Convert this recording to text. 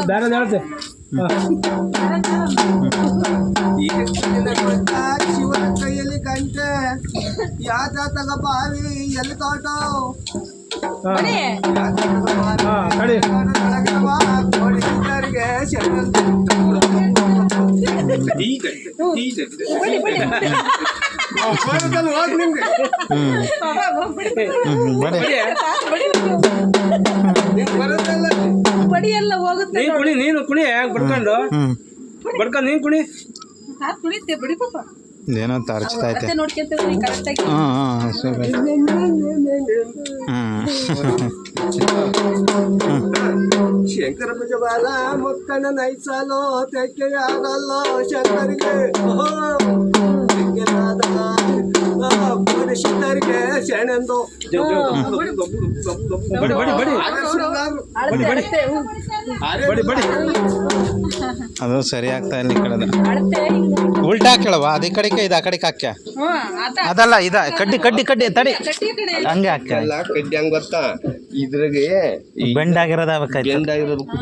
ಬೇರೆ ಹೇಳ್ತೆ ಶಿವನ ಕೈಯಲ್ಲಿ ಗಂಟೆ ಯಾತಾತಗ ಬಾವಿ ಎಲ್ಲಿ ತೋಟ ಕೋಡಿಗೆ ಬಡಿಯೆಲ್ಲ ಹೋಗುತ್ತೆ ನೀನು ಕುಣಿ ನೀನು ಕುಣಿ ಬಡ್ಕೊಂಡು ಬಡ್ಕೊಂಡು ನೀನು ಕುಣಿ ಕುಣಿತೆ ಬಿಡಿ ಪಾಪ ಏನೋ ತರ್ಚ್ತಾ ಐತೆ ಮತ್ತೆ ನೋಡ್ಕೊಂತೀವಿ ಕರೆಕ್ಟಾಗಿ ಶಂಕರ ಭುಜಬಾಲ ಮುಕ್ಕಣ್ಣ ನೈಸಾಲೋ ತೆಕ್ಕೆಯಾಗಲ್ಲೋ ಶಂಕರಿಗೆ ಶಂಕರಿಗೆ ಶರಣೆಂದು ಬಡಿ ಬಡಿ ಬಡಿ ಬಡಿ ಬಡಿ ಅದು ಸರಿ ಆಗ್ತಾ ಇಲ್ಲ ಈ ಕಡೆದ ಉಲ್ಟಾ ಹಾಕ್ಯಳವ ಅದೇ ಕಡೆಗೆ ಇದು ಆ ಕಡೆಗೆ ಹಾಕ್ಯ ಅದಲ್ಲ ಇದ ಕಡ್ಡಿ ಕಡ್ಡಿ ಕಡ್ಡಿ ತಡಿ ಹಂಗೆ ಹಾಕ್ಯ ಕಡ್ಡಿ ಹಂಗ ಗೊತ್ತಾ ಇದ್ರಾಗೆ ಬೆಂಡ್ ಆಗಿರೋದು ಆಗ್ಬೇಕಾಯ್ತು ಬೆಂಡ್ ಆಗಿರೋದಕ್ಕೂ